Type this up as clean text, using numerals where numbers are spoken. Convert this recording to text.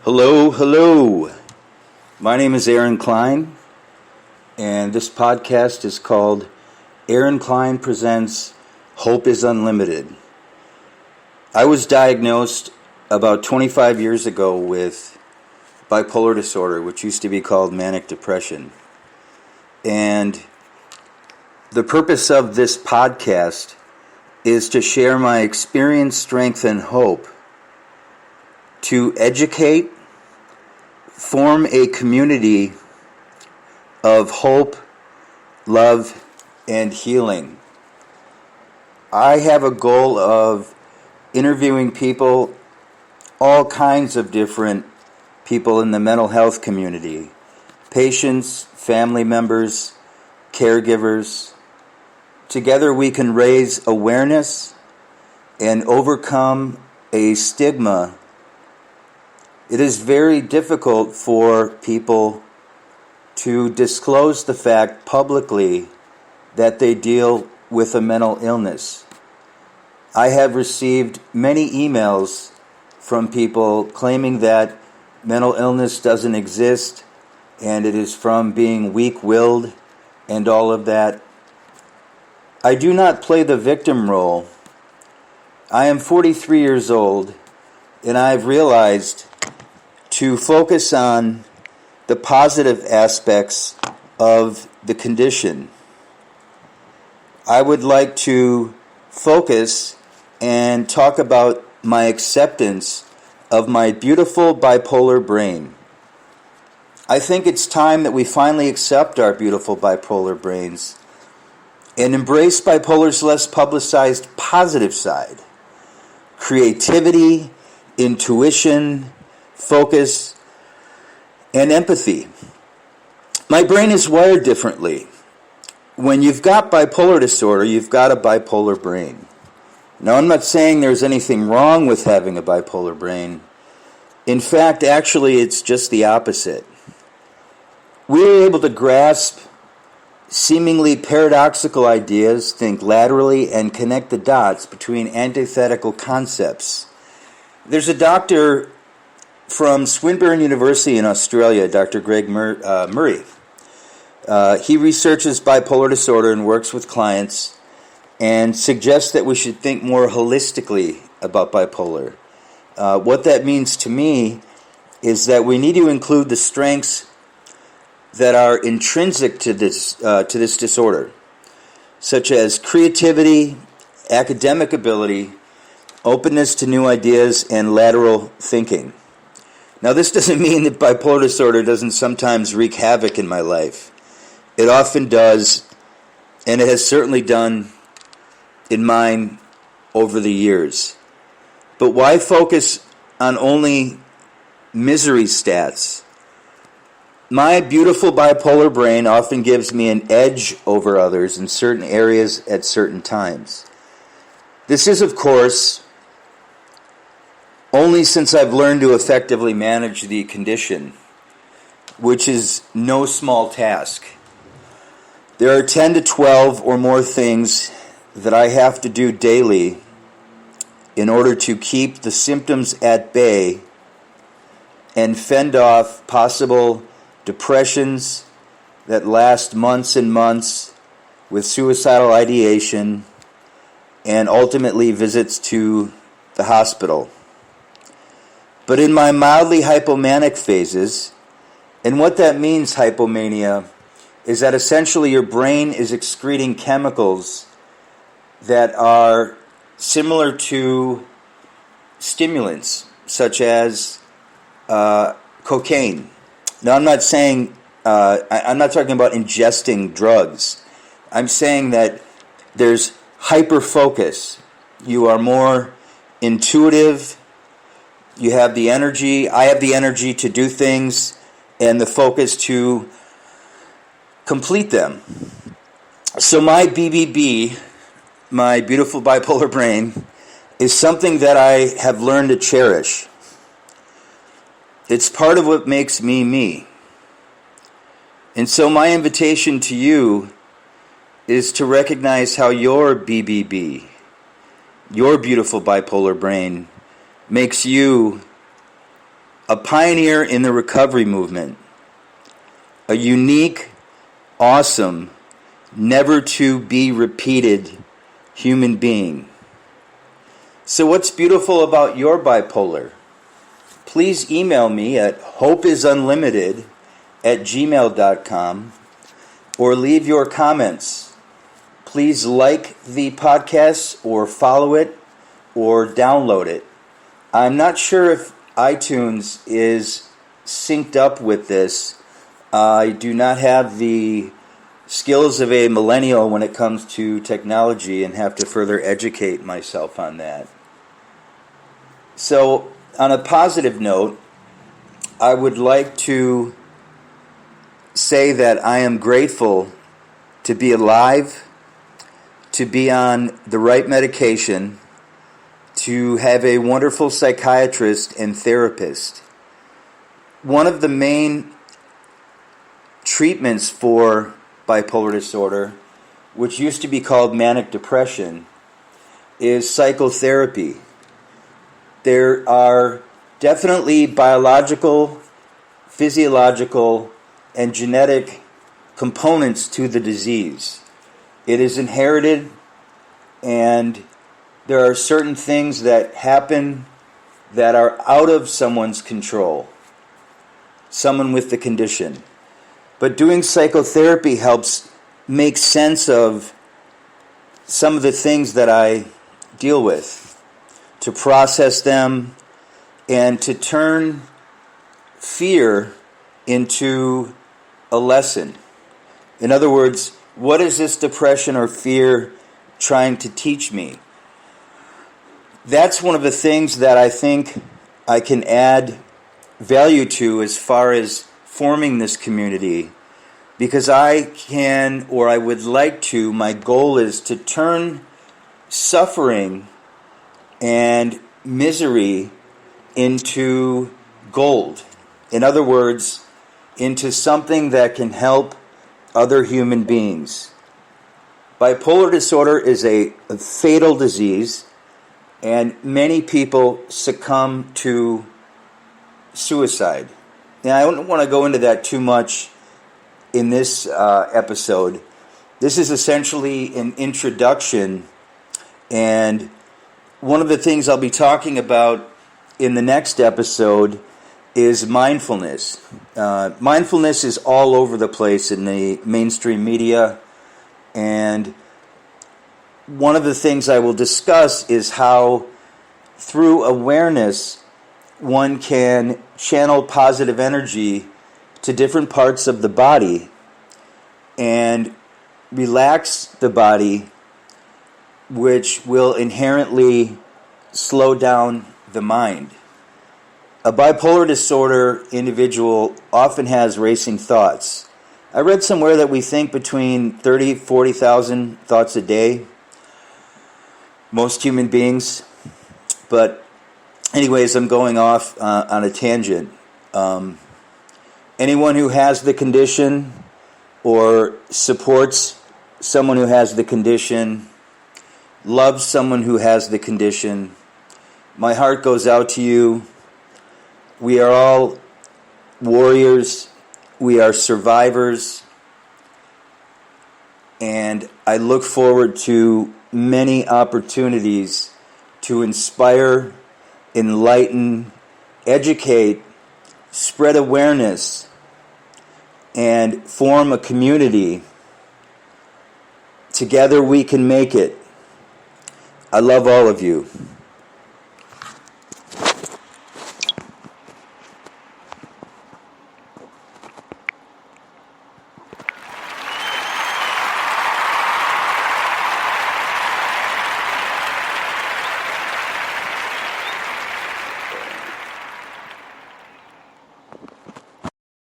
Hello, hello. My name is Aaron Klein, and this podcast is called Aaron Klein Presents Hopeisunlimited. I was diagnosed about 25 years ago with bipolar disorder, which used to be called manic-depression. And the purpose of this podcast is to share my experience, strength, and hope to educate, form a community of hope, love, and healing. I have a goal of interviewing people, all kinds of different people in the mental health community, patients, family members, caregivers. Together we can raise awareness and overcome a stigma. It is very difficult for people to disclose the fact publicly that they deal with a mental illness. I have received many emails from people claiming that mental illness doesn't exist and it is from being weak-willed and all of that. I do not play the victim role. I am 43 years old and I've realized to focus on the positive aspects of the condition. I would like to focus and talk about my acceptance of my beautiful bipolar brain. I think it's time that we finally accept our beautiful bipolar brains and embrace bipolar's less publicized positive side. Creativity, intuition, focus, and empathy. My brain is wired differently. When you've got bipolar disorder, you've got a bipolar brain. Now, I'm not saying there's anything wrong with having a bipolar brain. In fact, actually, it's just the opposite. We're able to grasp seemingly paradoxical ideas, think laterally, and connect the dots between antithetical concepts. There's a doctor from Swinburne University in Australia, Dr. Greg Murray. He researches bipolar disorder and works with clients and suggests that we should think more holistically about bipolar. What that means to me is that we need to include the strengths that are intrinsic to this disorder, such as creativity, academic ability, openness to new ideas, and lateral thinking. Now, this doesn't mean that bipolar disorder doesn't sometimes wreak havoc in my life. It often does, and it has certainly done in mine over the years. But why focus on only misery stats? My beautiful bipolar brain often gives me an edge over others in certain areas at certain times. This is, of course, only since I've learned to effectively manage the condition, which is no small task. There are 10 to 12 or more things that I have to do daily in order to keep the symptoms at bay and fend off possible depressions that last months and months with suicidal ideation and ultimately visits to the hospital. But in my mildly hypomanic phases, and what that means, hypomania, is that essentially your brain is excreting chemicals that are similar to stimulants, such as cocaine. Now, I'm not saying, I'm not talking about ingesting drugs. I'm saying that there's hyper-focus. You are more intuitive. You have the energy. I have the energy to do things and the focus to complete them. So my BBB, my beautiful bipolar brain, is something that I have learned to cherish. It's part of what makes me me. And so my invitation to you is to recognize how your BBB, your beautiful bipolar brain, makes you a pioneer in the recovery movement, a unique, awesome, never to be repeated human being. So what's beautiful about your bipolar? Please email me at hopeisunlimited@gmail.com or leave your comments. Please like the podcast or follow it or download it. I'm not sure if iTunes is synced up with this. I do not have the skills of a millennial when it comes to technology and have to further educate myself on that. So, on a positive note, I would like to say that I am grateful to be alive, to be on the right medication, to have a wonderful psychiatrist and therapist. One of the main treatments for bipolar disorder, which used to be called manic-depression, is psychotherapy. There are definitely biological, physiological, and genetic components to the disease. It is inherited, and there are certain things that happen that are out of someone's control, someone with the condition. But doing psychotherapy helps make sense of some of the things that I deal with, to process them, and to turn fear into a lesson. In other words, what is this depression or fear trying to teach me? That's one of the things that I think I can add value to as far as forming this community, because I can, or I would like to, my goal is to turn suffering and misery into gold. In other words, into something that can help other human beings. Bipolar disorder is a fatal disease, and many people succumb to suicide. Now, I don't want to go into that too much in this episode. This is essentially an introduction, and one of the things I'll be talking about in the next episode is mindfulness. Mindfulness is all over the place in the mainstream media, and one of the things I will discuss is how through awareness one can channel positive energy to different parts of the body and relax the body, which will inherently slow down the mind. A bipolar disorder individual often has racing thoughts. I read somewhere that we think between 30,000 40,000 thoughts a day, most human beings. But anyways, I'm going off on a tangent. Anyone who has the condition or supports someone who has the condition, loves someone who has the condition, my heart goes out to you. We are all warriors. We are survivors. And I look forward to many opportunities to inspire, enlighten, educate, spread awareness, and form a community. Together we can make it. I love all of you.